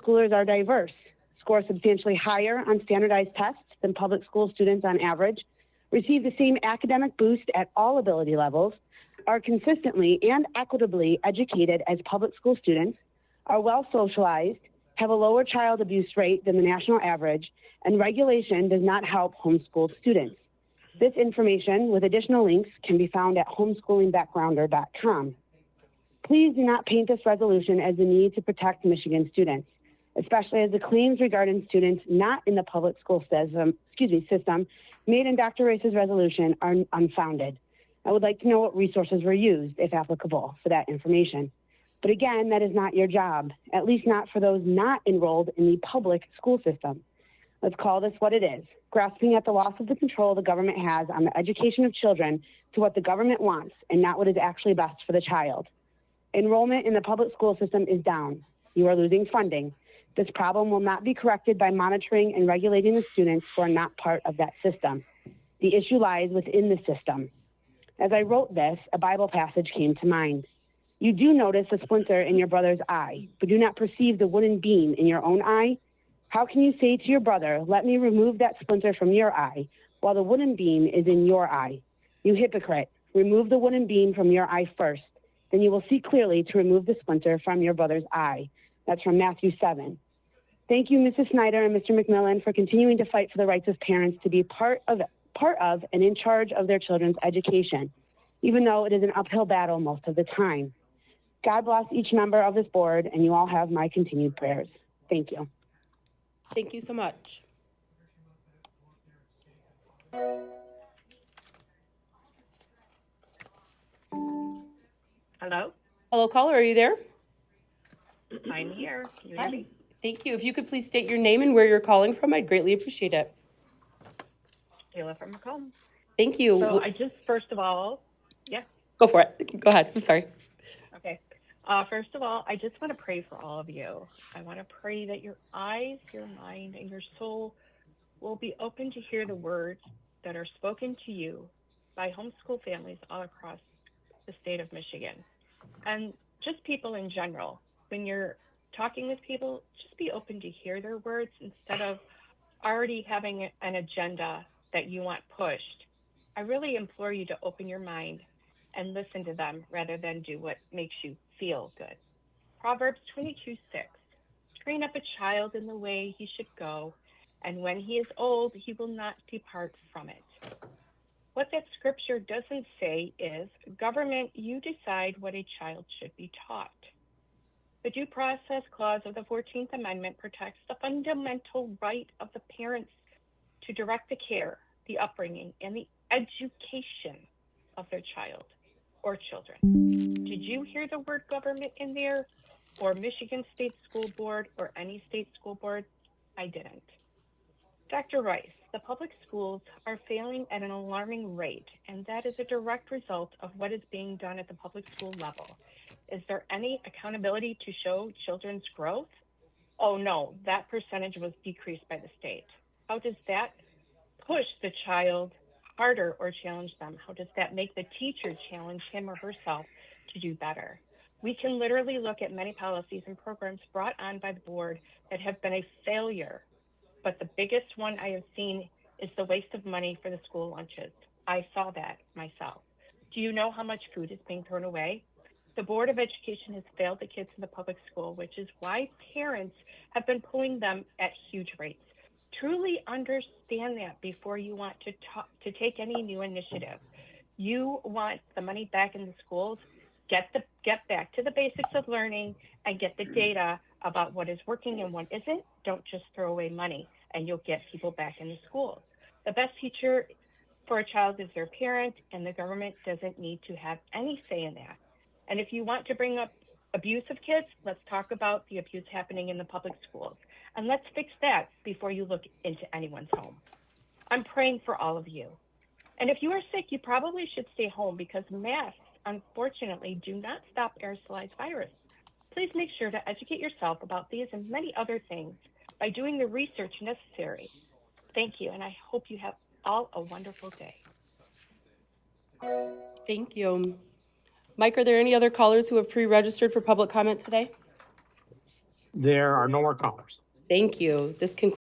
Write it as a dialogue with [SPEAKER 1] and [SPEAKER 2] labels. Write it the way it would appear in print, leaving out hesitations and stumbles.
[SPEAKER 1] Schoolers are diverse, score substantially higher on standardized tests than public school students on average, receive the same academic boost at all ability levels, are consistently and equitably educated as public school students, are well socialized, have a lower child abuse rate than the national average, and regulation does not help homeschooled students. This information with additional links can be found at homeschoolingbackgrounder.com. Please do not paint this resolution as the need to protect Michigan students, especially as the claims regarding students not in the public school system made in Dr. Race's resolution are unfounded. I would like to know what resources were used, if applicable, for that information. But again, that is not your job, at least not for those not enrolled in the public school system. Let's call this what it is, grasping at the loss of the control the government has on the education of children to what the government wants and not what is actually best for the child. Enrollment in the public school system is down. You are losing funding. This problem will not be corrected by monitoring and regulating the students who are not part of that system. The issue lies within the system. As I wrote this, a Bible passage came to mind. You do notice a splinter in your brother's eye, but do not perceive the wooden beam in your own eye? How can you say to your brother, let me remove that splinter from your eye, while the wooden beam is in your eye? You hypocrite, remove the wooden beam from your eye first, then you will see clearly to remove the splinter from your brother's eye. That's from Matthew 7. Thank you, Mrs. Snyder and Mr. McMillan, for continuing to fight for the rights of parents to be part of and in charge of their children's education, even though it is an uphill battle most of the time. God bless each member of this board, and you all have my continued prayers. Thank you.
[SPEAKER 2] Thank you so much.
[SPEAKER 3] Hello?
[SPEAKER 2] Hello, caller, are you there?
[SPEAKER 3] I'm here. Can you hear me?
[SPEAKER 2] Thank you. If you could please state your name and where you're calling from, I'd greatly appreciate it.
[SPEAKER 3] Taylor from Macomb.
[SPEAKER 2] Thank you.
[SPEAKER 3] So I just, first of all, yeah.
[SPEAKER 2] Go for it. Go ahead. I'm sorry.
[SPEAKER 3] Okay. First of all, I just want to pray for all of you. I want to pray that your eyes, your mind, and your soul will be open to hear the words that are spoken to you by homeschool families all across the state of Michigan. And just people in general. When you're talking with people, just be open to hear their words instead of already having an agenda that you want pushed. I really implore you to open your mind and listen to them rather than do what makes you feel good. Proverbs 22:6. Train up a child in the way he should go, and when he is old, he will not depart from it. What that scripture doesn't say is, government, you decide what a child should be taught. The Due Process Clause of the 14th Amendment protects the fundamental right of the parents to direct the care, the upbringing, and the education of their child or children. Did you hear the word government in there, or Michigan State School Board, or any state school board? I didn't. Dr. Rice, the public schools are failing at an alarming rate, and that is a direct result of what is being done at the public school level. Is there any accountability to show children's growth? Oh no, that percentage was decreased by the state. How does that push the child harder or challenge them? How does that make the teacher challenge him or herself to do better? We can literally look at many policies and programs brought on by the board that have been a failure. But the biggest one I have seen is the waste of money for the school lunches. I saw that myself. Do you know how much food is being thrown away? The Board of Education has failed the kids in the public school, which is why parents have been pulling them at huge rates. Truly understand that before you want to take any new initiative. You want the money back in the schools, get back to the basics of learning and get the data about what is working and what isn't. Don't just throw away money, and you'll get people back in the schools. The best teacher for a child is their parent, and the government doesn't need to have any say in that. And if you want to bring up abuse of kids, let's talk about the abuse happening in the public schools. And let's fix that before you look into anyone's home. I'm praying for all of you. And if you are sick, you probably should stay home because masks, unfortunately, do not stop aerosolized virus. Please make sure to educate yourself about these and many other things by doing the research necessary. Thank you, and I hope you have all a wonderful day.
[SPEAKER 2] Thank you. Mike, are there any other callers who have pre-registered for public comment today?
[SPEAKER 4] There are no more callers.
[SPEAKER 2] Thank you. This concludes